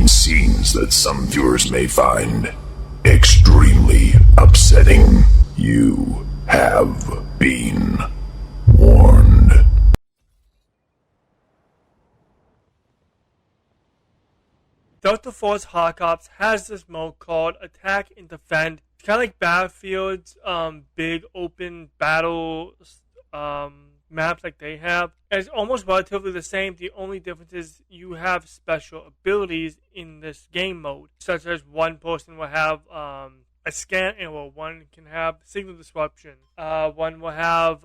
scenes that some viewers may find extremely upsetting. You have been warned. Delta Force Hawk Ops has this mode called Attack and Defend. It's kind of like Battlefield's big open battle maps like they have. And it's almost relatively the same. The only difference is you have special abilities in this game mode, such as one person will have a scan arrow, one can have signal disruption, one will have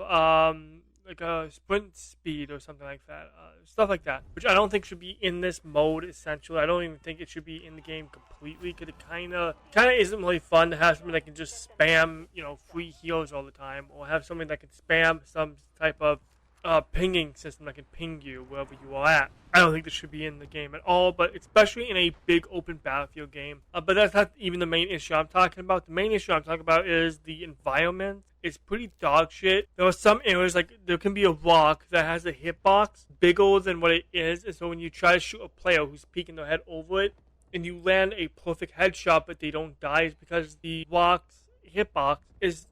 like a sprint speed or something like that, stuff like that, which I don't think should be in this mode. Essentially, I don't even think it should be in the game completely, because it kind of isn't really fun to have something that can just spam, free heals all the time, or have something that can spam some type of pinging system that can ping you wherever you are at. I don't think this should be in the game at all, but especially in a big open Battlefield game. But that's not even the main issue I'm talking about. The main issue I'm talking about is the environment. It's pretty dog shit. There are some areas, like there can be a rock that has a hitbox bigger than what it is, and so when you try to shoot a player who's peeking their head over it, and you land a perfect headshot but they don't die, is because the rock's hitbox is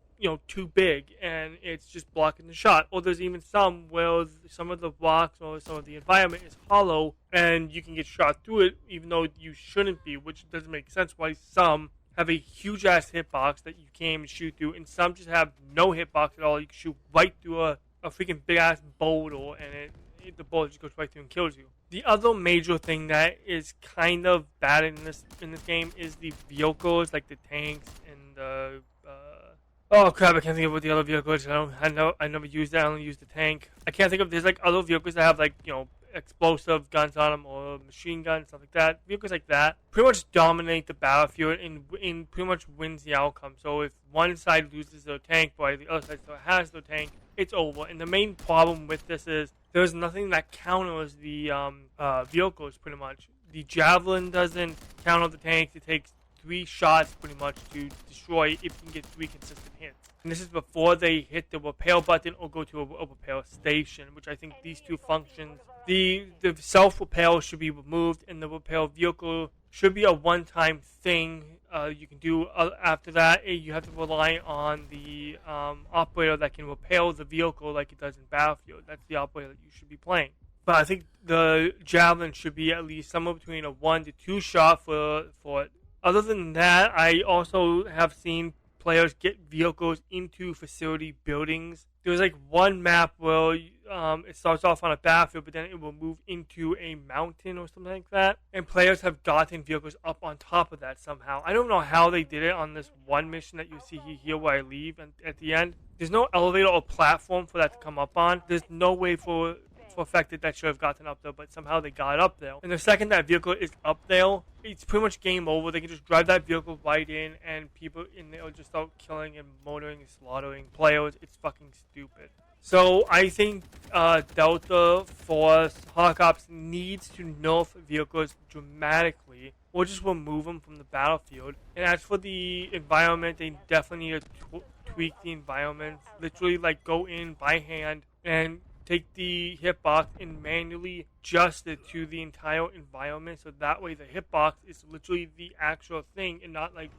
too big and it's just blocking the shot. Or there's even some where some of the rocks or some of the environment is hollow and you can get shot through it even though you shouldn't be, which doesn't make sense why some have a huge ass hitbox that you can't even shoot through, and some just have no hitbox at all. You can shoot right through a freaking big ass boulder and the bullet just goes right through and kills you. The other major thing that is kind of bad in this game is the vehicles, like the tanks and the oh crap, I can't think of what the other vehicles. I never used that. I only used the tank. I can't think of. There's like other vehicles that have like explosive guns on them or machine guns, stuff like that. Vehicles like that pretty much dominate the battlefield and pretty much wins the outcome. So if one side loses their tank, but the other side still has their tank, it's over. And the main problem with this is there's nothing that counters the vehicles. Pretty much, the javelin doesn't counter the tanks. It takes 3 shots pretty much to destroy if you can get 3 consistent hits. And this is before they hit the repair button or go to a repair station, which I think these two functions, the self-repair should be removed and the repair vehicle should be a one-time thing you can do. After that, you have to rely on the operator that can repair the vehicle like it does in Battlefield. That's the operator that you should be playing. But I think the javelin should be at least somewhere between a 1 to 2 shot for it. Other than that, I also have seen players get vehicles into facility buildings. There's like one map where it starts off on a battlefield, but then it will move into a mountain or something like that. And players have gotten vehicles up on top of that somehow. I don't know how they did it on this one mission that you see here where I leave. And at the end, there's no elevator or platform for that to come up on. There's no way for a fact that should have gotten up there, but somehow they got up there. And the second that vehicle is up there, it's pretty much game over. They can just drive that vehicle right in, and people in there will just start killing and murdering and slaughtering players. It's fucking stupid. So I think Delta Force Hawk Ops needs to nerf vehicles dramatically, or just remove them from the battlefield. And as for the environment, they definitely need to tweak the environment. Literally, like, go in by hand and take the hitbox and manually adjust it to the entire environment, so that way the hitbox is literally the actual thing and not like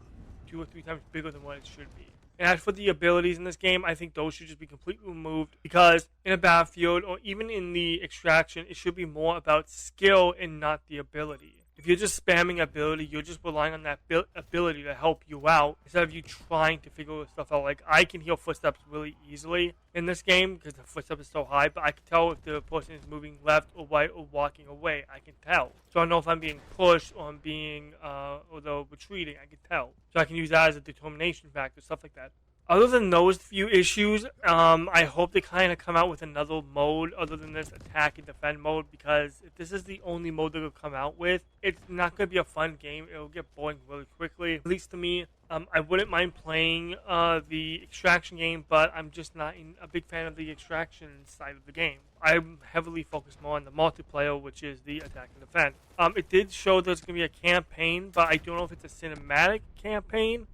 2 or 3 times bigger than what it should be. And as for the abilities in this game, I think those should just be completely removed, because in a Battlefield or even in the Extraction, it should be more about skill and not the ability. If you're just spamming ability, you're just relying on that ability to help you out instead of you trying to figure stuff out. Like, I can heal footsteps really easily in this game because the footstep is so high, but I can tell if the person is moving left or right or walking away. I can tell. So I know if I'm being pushed or I'm being, or they're retreating, I can tell. So I can use that as a determination factor, stuff like that. Other than those few issues, I hope they kind of come out with another mode other than this attack and defend mode, because if this is the only mode they'll come out with, it's not going to be a fun game. It'll get boring really quickly, at least to me. I wouldn't mind playing the Extraction game, but I'm just not a big fan of the Extraction side of the game. I'm heavily focused more on the multiplayer, which is the attack and defend. It did show there's going to be a campaign, but I don't know if it's a cinematic campaign,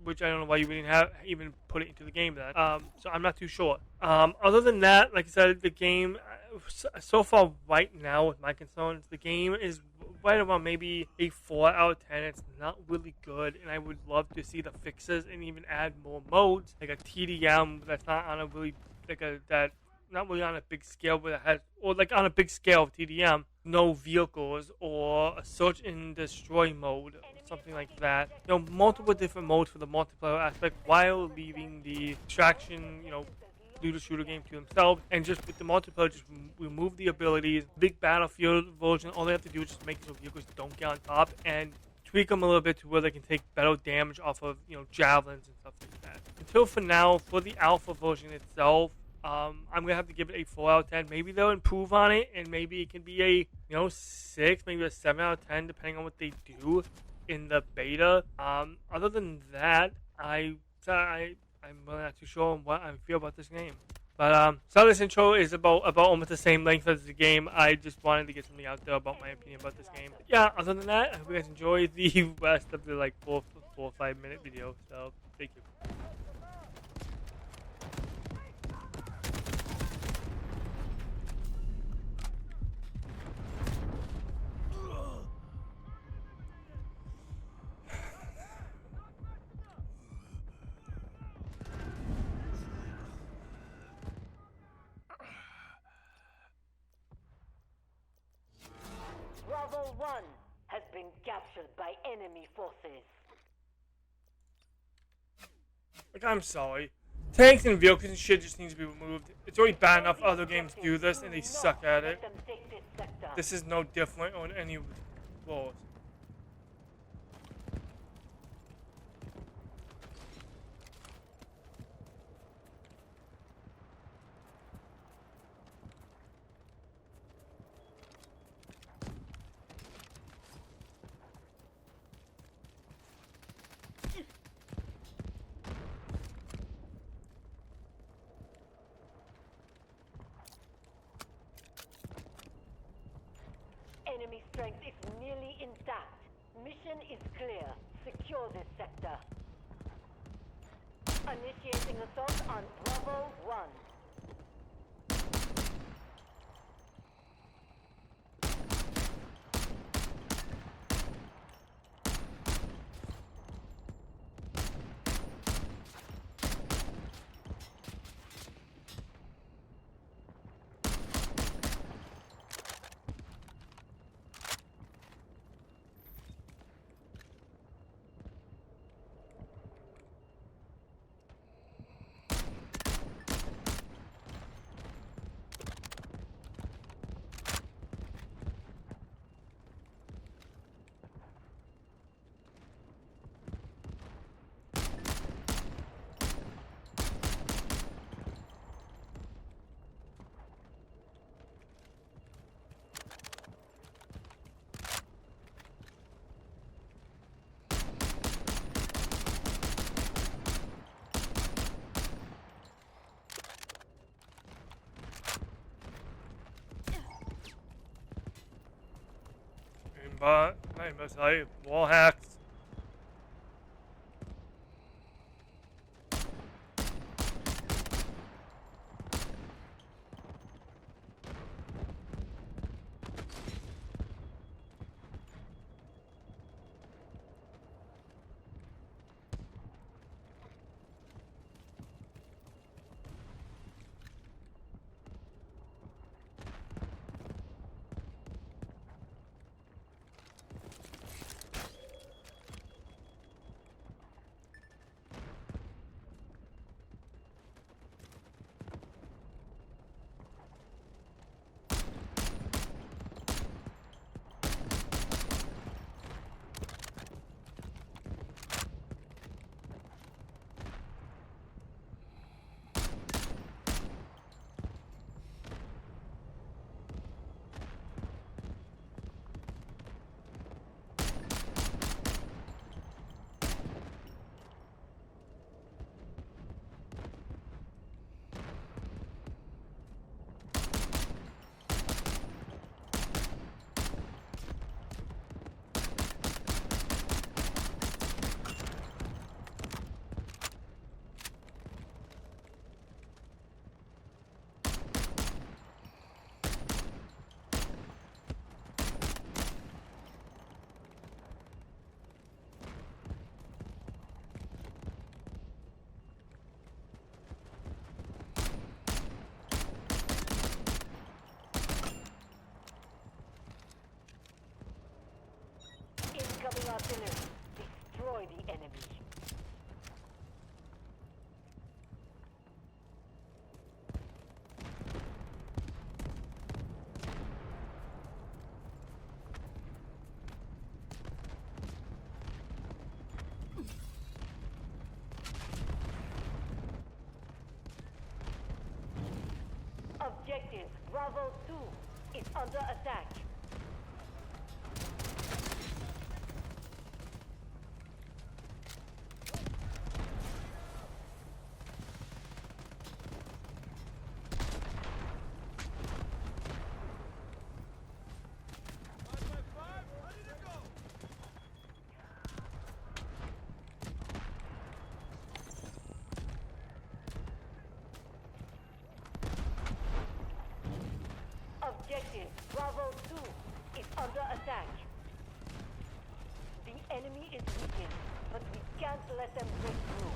which I don't know why you wouldn't even put it into the game then. So I'm not too sure. Other than that, like I said, the game, so far right now with my concerns, the game is right around maybe a 4 out of 10. It's not really good, and I would love to see the fixes and even add more modes, like a TDM that's not on a really that not really on a big scale, but it has, or like on a big scale of TDM, no vehicles, or a search and destroy mode, something like that. Multiple different modes for the multiplayer aspect while leaving the extraction, do the shooter game to themselves, and just with the multiplayer, just remove the abilities. Big Battlefield version, all they have to do is just make so vehicles don't get on top and tweak them a little bit to where they can take better damage off of javelins and stuff like that. Until for now, for the alpha version itself, I'm gonna have to give it a 4 out of 10. Maybe they'll improve on it, and maybe it can be a 6, maybe a 7 out of 10, depending on what they do in the beta. Other than that, I'm really not too sure what I feel about this game. But so this intro is about almost the same length as the game. I just wanted to get something out there about my opinion about this game. Yeah, other than that, I hope you guys enjoy the rest of the 4 or 5 minute video. So thank you. Bravo 1 has been captured by enemy forces. Like, I'm sorry. Tanks and vehicles and shit just needs to be removed. It's already bad enough other games do this and they suck at it. This is no different on any roles. Enemy strength is nearly intact. Mission is clear. Secure this sector. Initiating assault on Bravo 1. But I must say, wall hacks. Bravo 2 is under attack. Objective Bravo 2 is under attack. The enemy is weakened, but we can't let them break through.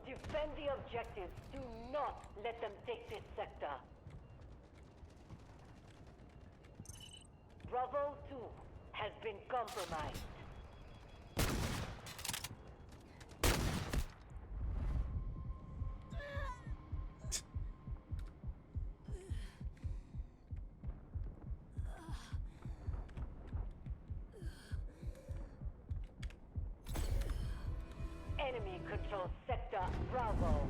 Defend the objectives. Do not let them take this sector. Bravo 2 has been compromised. Enemy controls sector Bravo.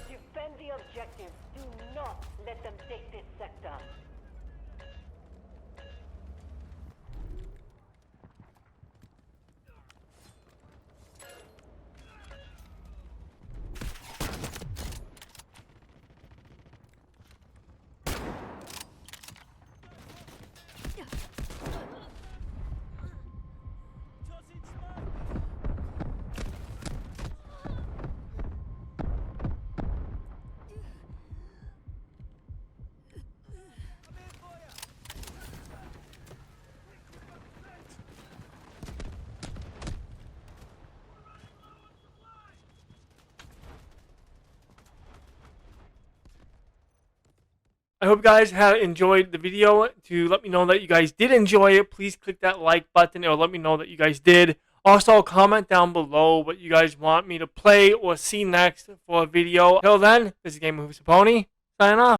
Defend the objectives. Do not let them take this sector. I hope you guys have enjoyed the video. To let me know that you guys did enjoy it, please click that like button. It'll let me know that you guys did. Also, comment down below what you guys want me to play or see next for a video. Till then, this is Game Moves Pony. Signing off.